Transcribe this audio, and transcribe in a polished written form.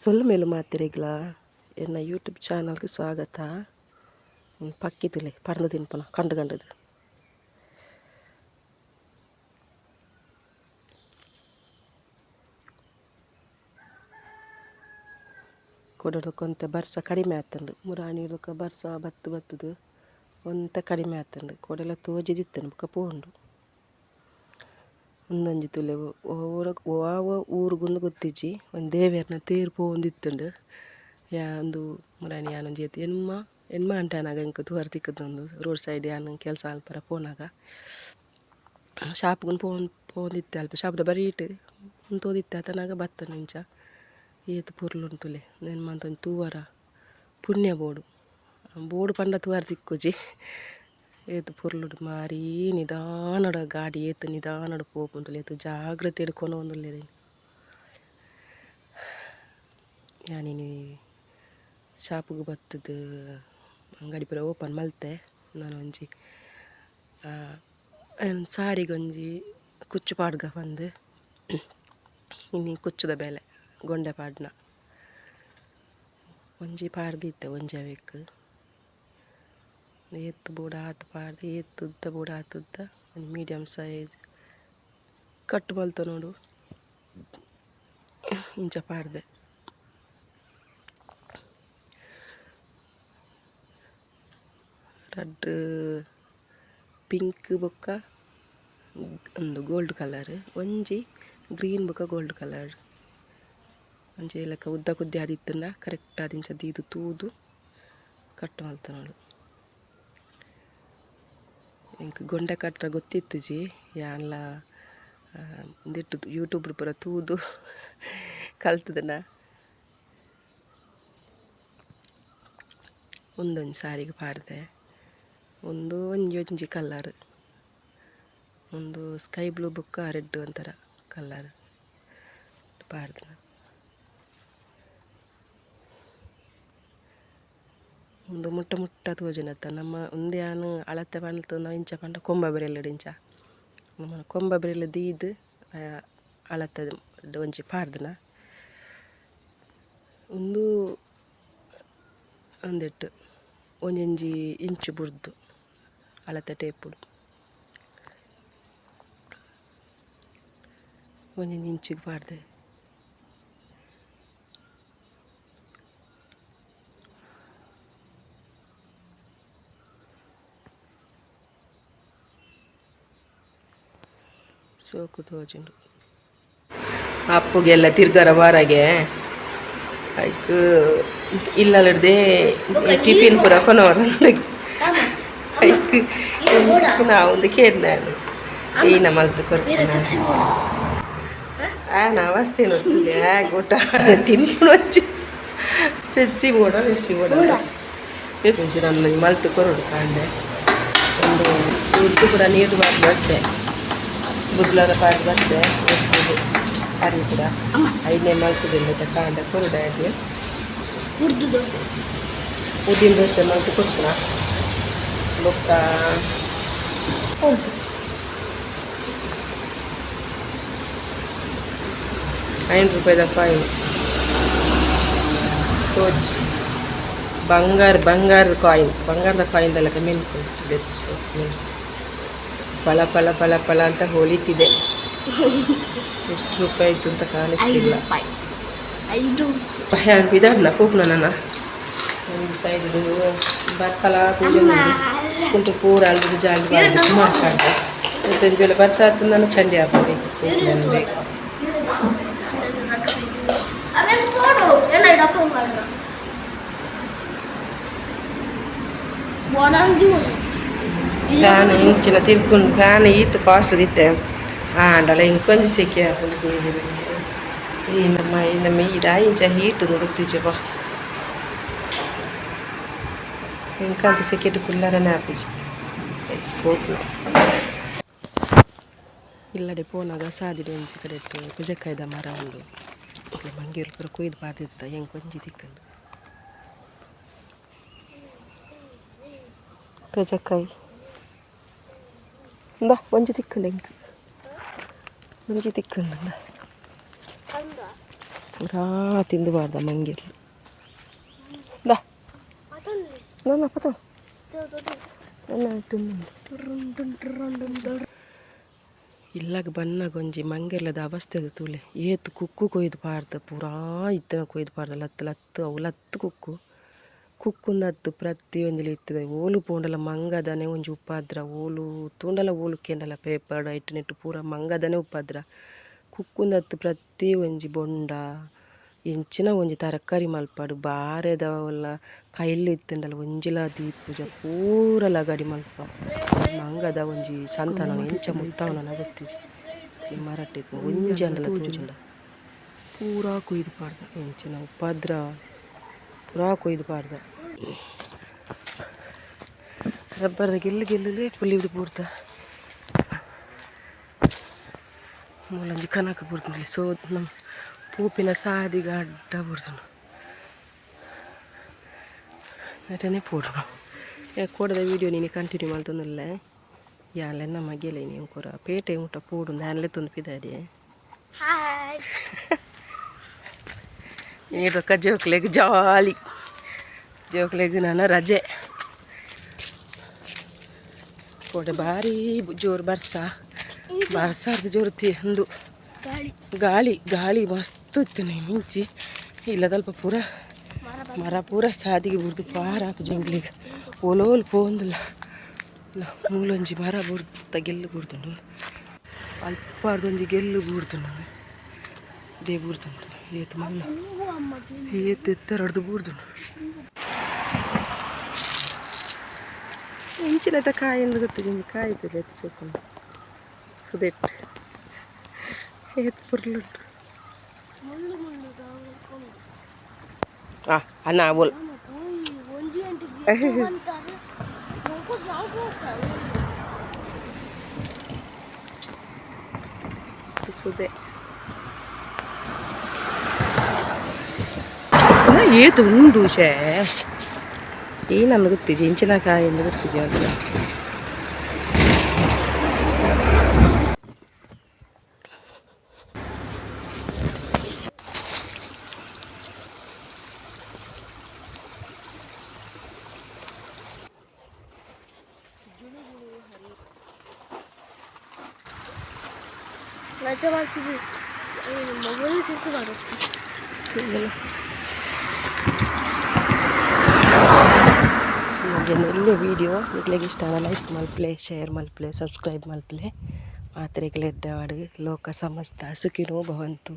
ಸೊಲ್ಲು ಮೇಲು ಮಾತಿರಿಗ್ಲ ಎನ್ನ ಯೂಟ್ಯೂಬ್ ಚಾನಲ್ಗೆ ಸ್ವಾಗತ. ಪಕ್ಕಿತಿಲೆ ಪರ್ದು ತಿನ್ಪನ ಕಂಡು ಕೊಡೋದಕ್ಕೊಂತ ಬರ್ಸ ಕಡಿಮೆ ಆಗ್ತಂಡು ಮುರಾಣಿದಕ್ಕೆ ಬರ್ಸ ಬತ್ತುದು ಒಂತ ಕಡಿಮೆ ಆಗ್ತಂಡು ಕೊಡೆಲ್ಲ ತೋಜಿದಿತ್ತನು ಬುಕ್ಕ ಪೋಂಡು ಒಂದೊಂಜಿ ತುಲೆ ಊರಿಗೊಂದು ಗೊತ್ತಿಜ್ಜಿ ಒಂದು ದೇವೇರ್ನ ತೇರು ಪೋಂದಿತ್ತುಂಡು ಒಂದು ಮುರಾಣಿ ಯಾನೊಂದು ಜೇತು ಎನ್ಮ ಅಂಟಾನಾಗ ಇಂಕ ತೂವರ್ ತಿಕ್ಕದೊಂದು ರೋಡ್ ಸೈಡ್ ಯಾನು ಕೆಲಸ ಅಲ್ಪರ ಪೋನಾಗ ಶಾಪ್ಗೊಂದು ಪೋಂದಿತ್ತೆ ಅಲ್ಪ ಶಾಪ್ದ ಬರೀ ಇಟ್ಟು ತೋದಿತ್ತೆ ಆತನಾಗ ಬತ್ತನು ಇಂಚ ಏತು ಪುರ್ಲುಂಟುಲೆ ನೆನ್ಮಂತೊಂದು ತೂವರ ಪುಣ್ಯ ಬೋಡು ಪಂಡ ತೂವರ್ ತಿಕ್ಕುಜಿ ಏತು ಪುರ್ಲುಡು ಮಾರಿ ನಿಧಾನಡ ಗಾಡಿ ಏತು ನಿಧಾನಡು ಪೋಪುಂಟುಲೆ ಏತು ಜಾಗ್ರತೆ ಹಿಡ್ಕೊಂಡು ಒಂದುಲ್ಲೆ ನಾನಿನಿ ಶಾಪಿಗೆ ಬತ್ತದು ಅಂಗಡಿ ಪೂರ ಓಪನ್ ಮಲ್ತೆ ನಾನು ಒಂಜಿ ಸಾರಿಗೊಂಜಿ ಕುಚ್ಚು ಪಾಡ್ಗ ಬಂದು ಇನ್ನಿ ಕುಚ್ಚುದ ಬೆಲೆ ಗೊಂಡೆ ಪಾಡ್ನ ಒಂಜಿ ಪಾಡ್ಗಿತ್ತೆ ಒಂಜಿ ಅವೆಕ್ ಎತ್ತು ಬೂಡ ಆತು ಪಾಡ್ದು ಎತ್ತುದ್ದ ಬೂಡ ಆತುದ್ದ ಒಂದು ಮೀಡಿಯಮ್ ಸೈಜ್ ಕಟ್ಟು ಬಲ್ತು ನೋಡು ಇಂಚ ಪಾಡ್ದೆ ರೆಡ್ ಪಿಂಕ್ ಬೊಕ್ಕ ಒಂದು ಗೋಲ್ಡ್ ಕಲರ್ ಒಂಜಿ ಗ್ರೀನ್ ಬೊಕ್ಕ ಗೋಲ್ಡ್ ಕಲರ್ ಒಂಜಿ ಲೆಕ್ಕ ಉದ್ದ ಕುದ್ದಿ ಆದಿತ್ತಂಡ ಕರೆಕ್ಟ್ ಆದಿಂಚ ದೀದು ತೂದು ಕಟ್ಟು ಮಲ್ತು ನೋಡು ಇಂಕ ಗೊಂಡೆ ಕಟ್ಟ ಗೊತ್ತಿತ್ತು ಜಿ ಯಾನ್ಲ ದಿಟ್ಟು ಯೂಟ್ಯೂಬ್ ಪೂರ ತೂದು ಕಲ್ತದನ ಒಂದೊಂದು ಸಾರಿಗೆ ಪಾಡ್ದೆ ಒಂದು ಒಂಜಿ ಕಲರ್ ಒಂದು ಸ್ಕೈ ಬ್ಲೂ ಬುಕ್ಕ ರೆಡ್ ಒಂಥರ ಕಲರ್ ಪಾಡ್ದೆ ಒಂದು ಮುಟ್ಟ ತೋಜನತ್ತ ನಮ್ಮ ಒಂದೇ ಯಾನು ಅಳತೆ ಪಂಡ್ತು ನಾವು ಇಂಚ ಪಂಡ ಕೊಂಬ ಬೆರೆಲ್ಲಡು ಇಂಚ ನಮ್ಮ ಕೊಂಬ ಬೆರೆಲ್ಲ ದೀದು ಅಳತೆ ಒಂಜಿ ಪಾಡ್ದನ ಒಂದಿಟ್ಟು ಒಂಜೊಂಜಿ ಇಂಚು ಬುರ್ದು ಅಳತೆ ಟೇಪುಡು ಒಂದೊಂದು ಇಂಚಿಗೆ ಪಾಡ್ದೆ ಸೋಕು ತೋಜುಂಡು ಅಪ್ಪುಗೆಲ್ಲ ತಿರ್ಗಾರ ವಾರಾಗೆ ಆಯ್ತು ಇಲ್ಲಲ್ದೆ ಟಿಫಿನ್ ಪೂರ ಕೊನವರ ಆಯ್ತು ನಾವು ಒಂದು ಕೇಳಿದೆ ಏನ ಮಲ್ತು ಕೊಡ್ತೀನಿ ನಾವು ಅಷ್ಟೇ ನೋಡ್ತಿದ್ದೆ ಊಟ ತಿನ್ಕೊಂಡು ಹಚ್ಚಿ ಪೆಪ್ಸಿ ಬೋಡ ನನ್ನ ಮಲ್ತು ಕೊರೋಡು ಕಾಂಡೆ ಒಂದು ಉದ್ದು ಪೂರ ನೀರು ಮಾಡಿ ಬರ್ತೇ ಬುದ್ಲರ ಪಾಡು ಬರ್ತೇ ಅರಿ ಪೂರ 5ನೇ ಮಲ್ತುದಿಲ್ಲ ತಕಾಂಡೆ ಕೊರಡಾಗಿ ಉದ್ದಿನ ದೋಸೆ ಮಲ್ತು ಕೊಡ್ತೀನ ಬೊಕ್ಕ ₹5 ಕಾಯಿನ್ ತೋಜ್ ಬಂಗಾರದ ಕಾಯಿನ್ದೆಲ್ಲ ಮಿಲ್ಕು ಫಲ ಅಂತ ಹೊಳಿತಿದೆ ಎಷ್ಟು ರೂಪಾಯಿ ಆಯಿತು ಅಂತ ಕಾಣಿಸ್ತಿಲ್ಲ ಇದನ್ನ ಪೂಪ್ನ ನನ್ನ ಒಂದು ಸೈಡ್ ಬರ್ಸಲ ಕುಂಟು ಪೂರ ಅಲ್ದು ಜಾಲಿ ಬಾಡಿ ಸುಮಾರು ಕಾಡ್ದೆ ಇವತ್ತೊಂದು ವೇಳೆ ಬರ್ಸ ಆಯ್ತು ನಾನು ಚಂಡಿ ಹಾಕಬೇಕು ಫ್ಯಾನ್ ಇಂಚಿನ ತಿರ್ಕೊಂಡು ಫ್ಯಾನ್ ಈತು ಫಾಸ್ಟ್ ದಿತ್ತೆ ಆಂಡಲ್ಲ ಇಂಕೊಂಚ ಸೆಕೆ ಆಗ್ತದೆ ಈ ನಮ್ಮ ಈಡ ಇಂಚ ಹೀಟು ನೋಡುತ್ತೀಜಪ್ಪ ಇಂಕಂತ ಸೆಕೆಟ್ ಕುಲ್ಲರನೇ ಆಪಿಜಿ ಹೋಗ್ಲು ಇಲ್ಲಡೆ ಪೋನಾಗ ಸಾದಿಡೆ ಇಂಚಿ ಕಡೆ ಇಟ್ಟು ಕುಜಕ್ಕಾಯ್ದ ಮರ ಉಂಡು ಮಂಗೇರು ಪೂರ ಕೊಯ್ದು ಪಾದಿತ್ತ ಹೆಂಗೆ ಕೊಂಚಿ ತಿಕ್ಕಂಡು ಕುಜಕ್ಕಾಯಿ ಬಾ ಒಂಜಿ ತಿಕ್ಕಂಡು ಹೆಂಗೆ ಒಂಜಿ ತಿಕ್ಕಂಡು ಪೂರಾ ತಿಂದುಬಾರ್ದ ಮಂಗೆಲ್ಲ ಬಾ ನನ್ನ ಪತ ಇಲ್ಲಾಗ ಬನ್ನಾಗ ಒಂಜಿ ಮಂಗೆಲ್ಲದ ಅವಸ್ಥೆ ಅದು ತೂಲೆ ಏತು ಕುಕ್ಕು ಕೊಯ್ದು ಪಾರ್ದ ಪೂರಾ ಇತ್ತನ ಕೊಯ್ದು ಪಾರ್ದ ಲತ್ತು ಲತ್ತು ಅವು ಲತ್ತು ಕುಕ್ಕುಂದತ್ತು ಪ್ರತಿ ಒಂಜಲಿ ಇತ್ತದೆ ಓಲು ಪೋಂಡಲ ಮಂಗದನೆ ಒಂಜಿ ಉಪ್ಪಾದ್ರ ಓಲು ತೂಂಡಲ ಓಲು ಕೇಂಡಲ ಪೇಪರ್ ಇಟ್ಟು ಪೂರ ಮಂಗದನೆ ಉಪ್ಪಾದ್ರ ಕುಕ್ಕುಂದತ್ತು ಪ್ರತಿ ಒಂಜಿ ಬೊಂಡ ಇಂಚಿನ ಒಂಜಿ ತರಕಾರಿ ಮಲ್ಪಾಡು ಬಾರೆದವಲ್ಲ ಕೈಲಿ ಇತ್ತಂಡಲ ಒಂಜಿಲ ದೀಪುಜ ಪೂರ ಲಗಾಡಿ ಮಲ್ಪ ಮಂಗದ ಒಂಜಿ ಸಂತಾನ ಎಂಚ ಮುತ್ತವನ ಗೊತ್ತಿಜಿ ಈ ಮರಟ್ಟಿತ್ತು ಒಂಜಿ ಅಂಡಲ ತೂಜಿಂದ ಪೂರಾ ಕೊಯ್ದು ಪಾಡ್ದ ಎಂಚಿನ ಉಪದ್ರ ಪೂರಾ ಕೊಯ್ದು ಪಾಡ್ದ ರಬ್ಬರ ಗೆಲ್ಲುಲೇ ಪುಲಿ ಪೂರ್ತ ಮೂಲಂಜಿ ಕನಕ ಪೂರ್ತಂಡಿ ಸೊ ನಮ್ಮ ಪೂಪಿನ ಸಾದಿಗ ಅಡ್ಡ ಪೂರ್ತನು ಅಟನೇ ಪೂರ್ಣ ಕೊಡದ ವೀಡಿಯೋ ನೀನು ಕಂಟಿನ್ಯೂ ಮಾಡ್ತಂದಿಲ್ಲ ಯಾಲೆನ್ನ ಮಗೆಲೆ ನೀವು ಕೊರ ಪೇಟೆ ಊಟ ಪೂಡು ನಾನಲ್ಲೇ ತುಂಬಿದಾಡಿ ಈಡಕ್ಕ ಜೋಕ್ಲೆಗ್ ಜಾಲಿ ಜೋಕ್ಲೆಗ್ ನಾನು ರಜೆ ಕೊಡೆ ಭಾರಿ ಜೋರು ಬರ್ಸಾರ್ದು ಜೋರು ಒಂದು ಗಾಳಿ ಮಸ್ತ್ ಇತ್ತು ಮಿಂಚಿ ಇಲ್ಲದಲ್ಪ ಪೂರ ಮರ ಪೂರ ಸಾದಿಗೆ ಬುರ್ದು ಪಾರಾಕು ಜಂಗ್ಲಿಗೆ ಓಲೋಲ್ ಪೋಂದಿಲ್ಲ ಮೂಲೊಂಜಿ ಮರ ಬುರ್ದ ಗೆಲ್ಲು ಬುಡ್ದುಂಡು ಅಲ್ಪಾರ್ದೊಂಜಿ ಗೆಲ್ಲು ಬೂಡ್ದುಂಡು ಇದೇ ಬೂಡ್ದುಂಡು ಏತು ಮಲ್ಲ ಏತು ಎತ್ತರಡ್ದು ಬೂಡ್ದುಂಡು ಇಂಚಿನದ ಕಾಯಿ ಎಂದು ಗೊತ್ತಿಲ್ಲ ಕಾಯಿ ಇರ್ತದೆ ಎತ್ತು ಸೋಕೊಂಡು ಸುದೆಟ್ಟು ಏತು ಪುರ್ಲುಂಟು ಅನ್ನ ಬೋಲ್ ಸುದೆ ಏತು ಉಂಡು ಶೇ ಏನನ್ನು ಗೊತ್ತಿಜಿ ಇಂಚಿನ ಕಾಯಿ ಎಂದು ಗೊತ್ತಿಜಿ ಅಲ್ಲ ರಜೆ ಮಾಡ್ತಿದ್ವಿ ಮೊಬೈಲ್ ಸಿಕ್ಕು ಬರುತ್ತೆ ಒಳ್ಳೆ ವೀಡಿಯೋ ನಿಕ್ಲೆಗೆ ಇಷ್ಟ ಲೈಕ್ ಮಲ್ಪ್ಲೆ ಶೇರ್ ಮಲ್ಪ್ಲೆ ಸಬ್ಸ್ಕ್ರೈಬ್ ಮಲ್ಪ್ಲೆ ಮಾತ್ರೆಗಳು ಎಡ್ಡವಾಡು ಲೋಕ ಸಮಸ್ತ ಸುಖಿನೋ ಭವಂತು.